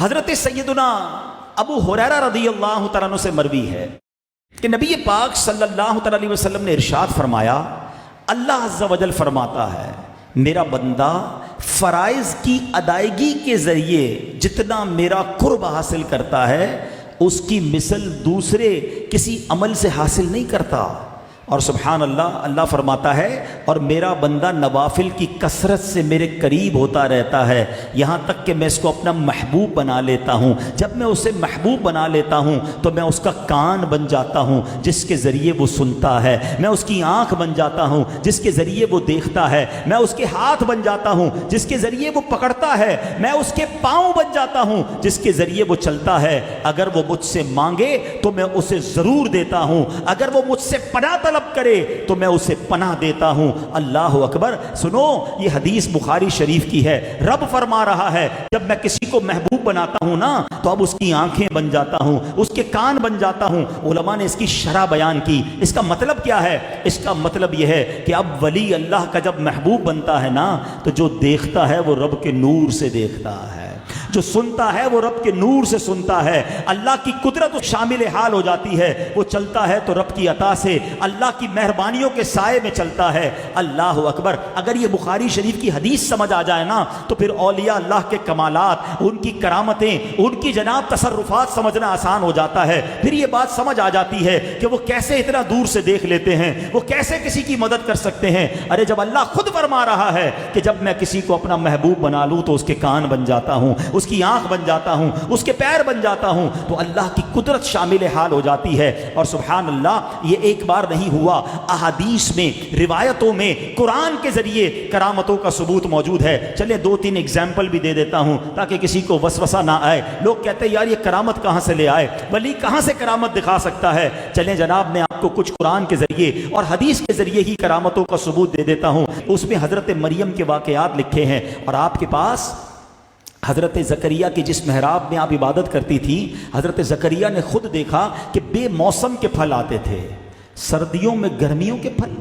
حضرت سیدنا ابو ہریرہ رضی اللہ تعالیٰ عنہ سے مروی ہے کہ نبی پاک صلی اللہ تعالیٰ علیہ وسلم نے ارشاد فرمایا، اللہ عز و جل فرماتا ہے میرا بندہ فرائض کی ادائیگی کے ذریعے جتنا میرا قرب حاصل کرتا ہے اس کی مثل دوسرے کسی عمل سے حاصل نہیں کرتا۔ اور سبحان اللہ، اللہ فرماتا ہے اور میرا بندہ نوافل کی کثرت سے میرے قریب ہوتا رہتا ہے، یہاں تک کہ میں اس کو اپنا محبوب بنا لیتا ہوں۔ جب میں اسے محبوب بنا لیتا ہوں تو میں اس کا کان بن جاتا ہوں جس کے ذریعے وہ سنتا ہے، میں اس کی آنکھ بن جاتا ہوں جس کے ذریعے وہ دیکھتا ہے، میں اس کے ہاتھ بن جاتا ہوں جس کے ذریعے وہ پکڑتا ہے، میں اس کے پاؤں بن جاتا ہوں جس کے ذریعے وہ چلتا ہے۔ اگر وہ مجھ سے مانگے تو میں اسے ضرور دیتا ہوں، اگر وہ مجھ سے پناہ طلب کرے تو میں اسے پناہ دیتا ہوں۔ اللہ اکبر۔ سنو، یہ حدیث بخاری شریف کی ہے۔ رب فرما رہا ہے جب میں کسی کو محبوب بناتا ہوں نا تو اب اس کی آنکھیں بن جاتا ہوں، اس کے کان بن جاتا ہوں۔ علماء نے اس کی شرح بیان کی۔ اس کا مطلب کیا ہے؟ اس کا مطلب یہ ہے کہ اب ولی اللہ کا جب محبوب بنتا ہے نا تو جو دیکھتا ہے وہ رب کے نور سے دیکھتا ہے، جو سنتا ہے وہ رب کے نور سے سنتا ہے، اللہ کی قدرت شامل حال ہو جاتی ہے۔ وہ چلتا ہے تو رب کی عطا سے، اللہ کی مہربانیوں کے سائے میں چلتا ہے۔ اللہ اکبر۔ اگر یہ بخاری شریف کی حدیث سمجھ آ جائے نا تو پھر اولیاء اللہ کے کمالات، ان کی کرامتیں، ان کی جناب تصرفات سمجھنا آسان ہو جاتا ہے۔ پھر یہ بات سمجھ آ جاتی ہے کہ وہ کیسے اتنا دور سے دیکھ لیتے ہیں، وہ کیسے کسی کی مدد کر سکتے ہیں۔ ارے جب اللہ خود فرما رہا ہے کہ جب میں کسی کو اپنا محبوب بنا لوں تو اس کے کان بن جاتا ہوں، اس کی آنکھ بن جاتا ہوں، اس کے پیر بن جاتا ہوں، تو اللہ کی قدرت شامل حال ہو جاتی ہے۔ اور سبحان اللہ، یہ ایک بار نہیں ہوا، احادیث میں، روایتوں میں، قرآن کے ذریعے کرامتوں کا ثبوت موجود ہے۔ چلے 2-3 ایگزامپل بھی دے دیتا ہوں تاکہ کسی کو وسوسہ نہ آئے۔ لوگ کہتے ہیں یار یہ کرامت کہاں سے لے آئے، ولی کہاں سے کرامت دکھا سکتا ہے؟ چلیں جناب، میں آپ کو کچھ قرآن کے ذریعے اور حدیث کے ذریعے ہی کرامتوں کا ثبوت دے دیتا ہوں۔ اس میں حضرت مریم کے واقعات لکھے ہیں، اور آپ کے پاس حضرت زکریہ کی جس محراب میں آپ عبادت کرتی تھی، حضرت زکریہ نے خود دیکھا کہ بے موسم کے پھل آتے تھے، سردیوں میں گرمیوں کے پھل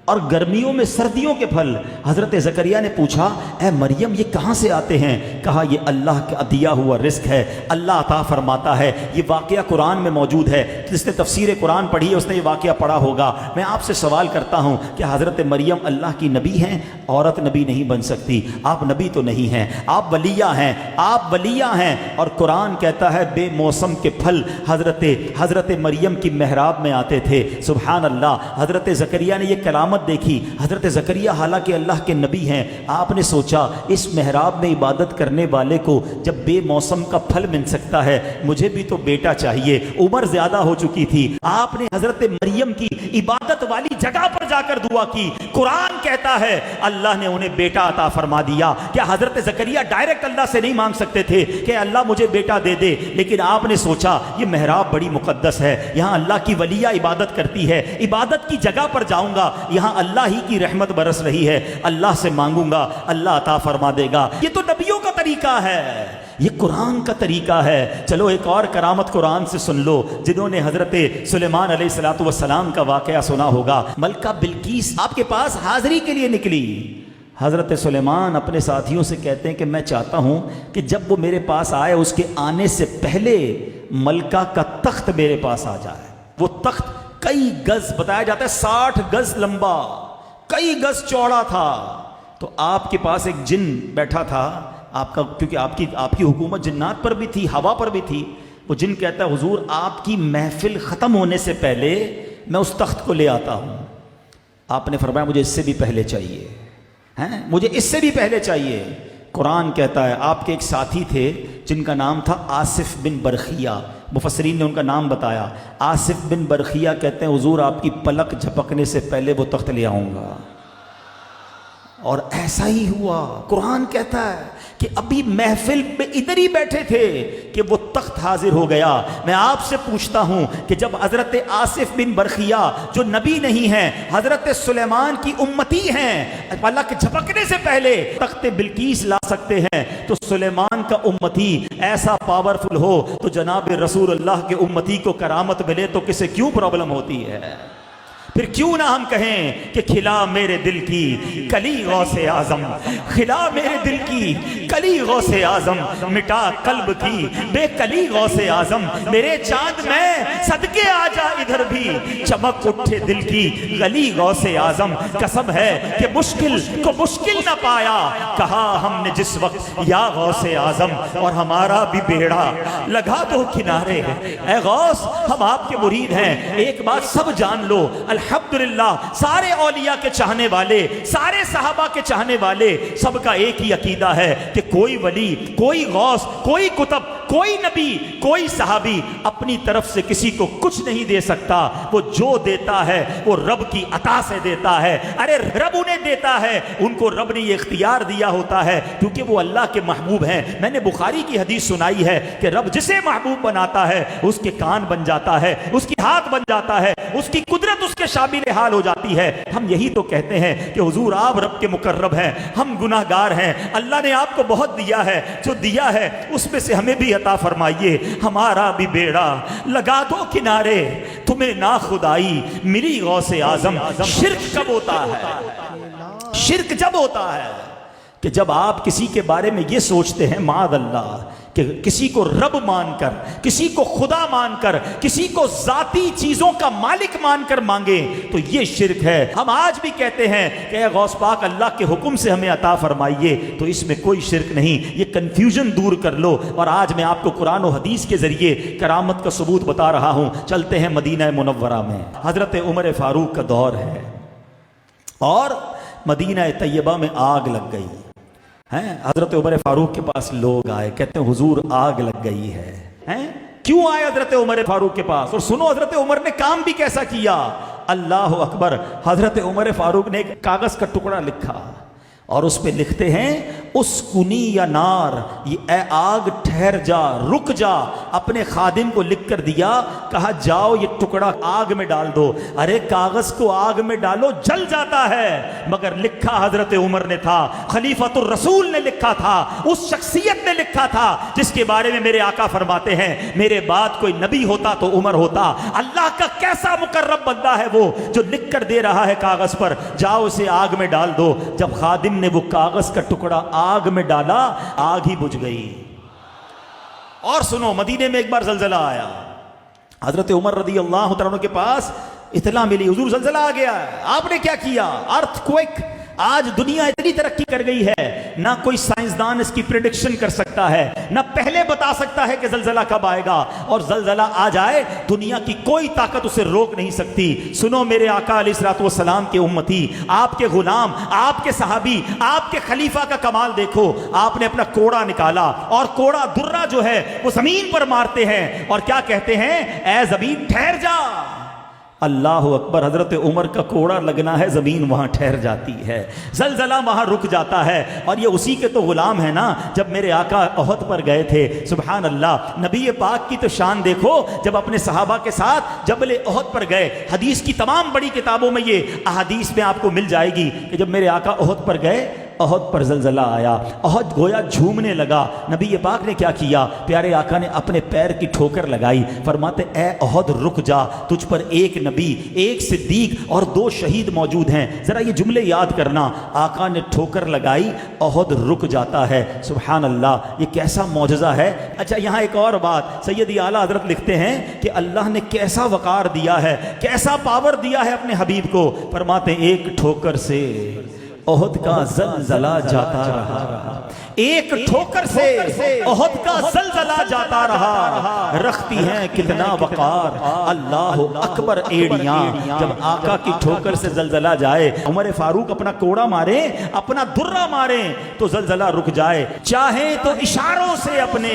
اور گرمیوں میں سردیوں کے پھل۔ حضرت زکریہ نے پوچھا اے مریم یہ کہاں سے آتے ہیں؟ کہا یہ اللہ کا دیا ہوا رزق ہے، اللہ عطا فرماتا ہے۔ یہ واقعہ قرآن میں موجود ہے، جس نے تفسیر قرآن پڑھی ہے اس نے یہ واقعہ پڑھا ہوگا۔ میں آپ سے سوال کرتا ہوں کہ حضرت مریم اللہ کی نبی ہیں؟ عورت نبی نہیں بن سکتی، آپ نبی تو نہیں ہیں، آپ ولیہ ہیں، آپ ولیہ ہیں۔ اور قرآن کہتا ہے بے موسم کے پھل حضرت مریم کی محراب میں آتے تھے۔ سبحان اللہ۔ حضرت زکریہ نے یہ کرامت دیکھی۔ حضرت زکریہ حالانکہ اللہ کے نبی ہیں، آپ نے سوچا اس محراب میں عبادت کرنے والے کو جب بے موسم کا پھل مل سکتا ہے، مجھے بھی تو بیٹا چاہیے۔ عمر زیادہ ہو چکی تھی، آپ نے حضرت مریم کی عبادت والی جگہ پر جا کر دعا کی۔ قرآن کہتا ہے اللہ نے انہیں بیٹا عطا فرما دیا۔ کیا حضرت زکریہ ڈائریکٹ اللہ سے نہیں مانگ سکتے تھے کہ اللہ مجھے بیٹا دے دے؟ لیکن آپ نے سوچا یہ محراب بڑی مقدس ہے، یہاں اللہ کی ولیہ عبادت کرتی ہے، عبادت کی جگہ پر جاؤں گا، یہاں اللہ ہی کی رحمت برس رہی ہے، اللہ سے مانگوں گا، اللہ عطا فرما دے گا۔ یہ تو نبیوں کا طریقہ ہے، یہ قرآن کا طریقہ ہے۔ چلو ایک اور کرامت قرآن سے سن لو۔ جنہوں نے حضرت سلیمان علیہ السلام کا واقعہ سنا ہوگا، ملکہ بلقیس آپ کے پاس حاضری کے لیے نکلی۔ حضرت سلیمان اپنے ساتھیوں سے کہتے ہیں کہ میں چاہتا ہوں کہ جب وہ میرے پاس آئے اس کے آنے سے پہلے ملکہ کا تخت میرے پاس آ جائے۔ وہ تخت کئی گز، بتایا جاتا ہے 60 گز لمبا، کئی گز چوڑا تھا۔ تو آپ کے پاس ایک جن بیٹھا تھا، آپ کا، کیونکہ آپ کی حکومت جنات پر بھی تھی، ہوا پر بھی تھی۔ وہ جن کہتا ہے حضور آپ کی محفل ختم ہونے سے پہلے میں اس تخت کو لے آتا ہوں۔ آپ نے فرمایا مجھے اس سے بھی پہلے چاہیے، مجھے اس سے بھی پہلے چاہیے۔ قرآن کہتا ہے آپ کے ایک ساتھی تھے جن کا نام تھا آصف بن برخیہ، مفسرین نے ان کا نام بتایا۔ آصف بن برخیہ کہتے ہیں حضور آپ کی پلک جھپکنے سے پہلے وہ تخت لے آؤں گا، اور ایسا ہی ہوا۔ قرآن کہتا ہے کہ ابھی محفل میں ادھر ہی بیٹھے تھے کہ وہ تخت حاضر ہو گیا۔ میں آپ سے پوچھتا ہوں کہ جب حضرت آصف بن برخیہ جو نبی نہیں ہیں، حضرت سلیمان کی امتی ہیں، پلک جھپکنے سے پہلے تخت بلقیس لا سکتے ہیں، تو سلیمان کا امتی ایسا پاورفل ہو تو جناب رسول اللہ کے امتی کو کرامت ملے تو کسے کیوں پرابلم ہوتی ہے؟ پھر کیوں نہ ہم کہیں کہ کھلا میرے دل کی کلی غوث اعظم، کھلا میرے دل کی کلی غوث اعظم مٹا قلب کی بے کلی غوث اعظم میرے چاند میں صدقے آ جا ادھر بھی چمک اٹھے دل کی گلی غوث اعظم قسم ہے کہ مشکل کو مشکل نہ پایا کہا ہم نے جس وقت یا غوث اعظم اور ہمارا بھی بیڑا لگا دو کنارے اے غوث ہم آپ کے مرید ہیں ایک بات سب جان لو الحمدللہ سارے اولیاء کے چاہنے والے سارے صحابہ کے چاہنے والے سب کا ایک ہی عقیدہ ہے کہ کوئی ولی کوئی غوث کوئی کتب کوئی نبی کوئی صحابی اپنی طرف سے کسی کو کچھ نہیں دے سکتا وہ جو دیتا ہے وہ رب کی عطا سے دیتا ہے ارے رب انہیں دیتا ہے ان کو رب نے یہ اختیار دیا ہوتا ہے کیونکہ وہ اللہ کے محبوب ہیں میں نے بخاری کی حدیث سنائی ہے کہ رب جسے محبوب بناتا ہے اس کے کان بن جاتا ہے اس کی ہاتھ بن جاتا ہے اس کی قدرت اس کے شامل حال ہو جاتی ہے ہم یہی تو کہتے ہیں کہ حضور آپ رب کے مقرب ہیں ہم گناہ گار ہیں اللہ نے آپ کو بہت دیا ہے جو دیا ہے اس میں سے ہمیں بھی عطا فرمائیے ہمارا بھی بیڑا لگا دو کنارے تمہیں نا خدائی ملی غوث اعظم شرک کب ہوتا ہے شرک جب ہوتا ہے کہ جب آپ کسی کے بارے میں یہ سوچتے ہیں معاذ اللہ کہ کسی کو رب مان کر کسی کو خدا مان کر کسی کو ذاتی چیزوں کا مالک مان کر مانگیں تو یہ شرک ہے ہم آج بھی کہتے ہیں کہ اے غوث پاک اللہ کے حکم سے ہمیں عطا فرمائیے تو اس میں کوئی شرک نہیں یہ کنفیوژن دور کر لو اور آج میں آپ کو قرآن و حدیث کے ذریعے کرامت کا ثبوت بتا رہا ہوں چلتے ہیں مدینہ منورہ میں حضرت عمر فاروق کا دور ہے اور مدینہ طیبہ میں آگ لگ گئی حضرت عمر فاروق کے پاس لوگ آئے کہتے ہیں حضور آگ لگ گئی ہے کیوں آئے حضرت عمر فاروق کے پاس اور سنو حضرت عمر نے کام بھی کیسا کیا اللہ اکبر حضرت عمر فاروق نے ایک کاغذ کا ٹکڑا لکھا اور اس پہ لکھتے ہیں اسکنی یا نار یہ اے آگ ٹھہر جا رک جا اپنے خادم کو لکھ کر دیا کہا جاؤ یہ ٹکڑا آگ میں ڈال دو ارے کاغذ کو آگ میں ڈالو جل جاتا ہے مگر لکھا حضرت عمر نے تھا خلیفۃ الرسول نے لکھا تھا اس شخصیت نے لکھا تھا جس کے بارے میں میرے آقا فرماتے ہیں میرے بعد کوئی نبی ہوتا تو عمر ہوتا اللہ کا کیسا مقرب بندہ ہے وہ جو لکھ کر دے رہا ہے کاغذ پر جاؤ اسے آگ میں ڈال دو جب خادم نے وہ کاغذ کا ٹکڑا آگ میں ڈالا آگ ہی بجھ گئی اور سنو مدینے میں ایک بار زلزلہ آیا حضرت عمر رضی اللہ تعالیٰ عنہ کے پاس اطلاع ملی حضور زلزلہ آ گیا آپ نے کیا کیا ارتھ کوئک آج دنیا اتنی ترقی کر گئی ہے نہ کوئی سائنسدان اس کی پریڈکشن کر سکتا ہے نہ پہلے بتا سکتا ہے کہ زلزلہ کب آئے گا اور زلزلہ آ جائے دنیا کی کوئی طاقت اسے روک نہیں سکتی سنو میرے آقا علیہ الصلوۃ والسلام کے امتی آپ کے غلام آپ کے صحابی آپ کے خلیفہ کا کمال دیکھو آپ نے اپنا کوڑا نکالا اور کوڑا درہ جو ہے وہ زمین پر مارتے ہیں اور کیا کہتے ہیں اے زمین ٹھہر جا اللہ اکبر حضرت عمر کا کوڑا لگنا ہے زمین وہاں ٹھہر جاتی ہے زلزلہ وہاں رک جاتا ہے اور یہ اسی کے تو غلام ہے نا جب میرے آقا احد پر گئے تھے سبحان اللہ نبی پاک کی تو شان دیکھو جب اپنے صحابہ کے ساتھ جبل احد پر گئے حدیث کی تمام بڑی کتابوں میں یہ احادیث میں آپ کو مل جائے گی کہ جب میرے آقا احد پر گئے احد پر زلزلہ آیا احد گویا جھومنے لگا نبی پاک نے کیا کیا پیارے آقا نے اپنے پیر کی ٹھوکر لگائی فرماتے اے احد رک جا تجھ پر ایک نبی ایک صدیق اور 2 شہید موجود ہیں ذرا یہ جملے یاد کرنا آقا نے ٹھوکر لگائی احد رک جاتا ہے سبحان اللہ یہ کیسا معجزہ ہے اچھا یہاں ایک اور بات سیدی اعلیٰ حضرت لکھتے ہیں کہ اللہ نے کیسا وقار دیا ہے کیسا پاور دیا ہے اپنے حبیب کو فرماتے ایک ٹھوکر سے احد کا زلزلہ جاتا رہا ایک ٹھوکر سے احد کا زلزلہ جاتا رہا رکھتی ہیں کتنا وقار اللہ اکبر ایڑیاں جب آقا کی ٹھوکر سے زلزلہ جائے عمر فاروق اپنا کوڑا مارے اپنا درہ مارے تو زلزلہ رک جائے چاہے تو اشاروں سے اپنے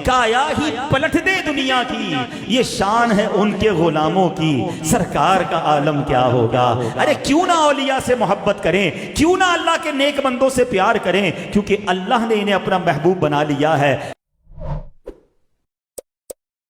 کایا ہی پلٹ دے دنیا کی یہ شان ہے ان کے غلاموں کی سرکار کا عالم کیا ہوگا ارے کیوں نہ اولیاء سے محبت کریں کیوں نہ اللہ کے نیک بندوں سے پیار کریں کیونکہ اللہ نے انہیں اپنا محبوب بنا لیا ہے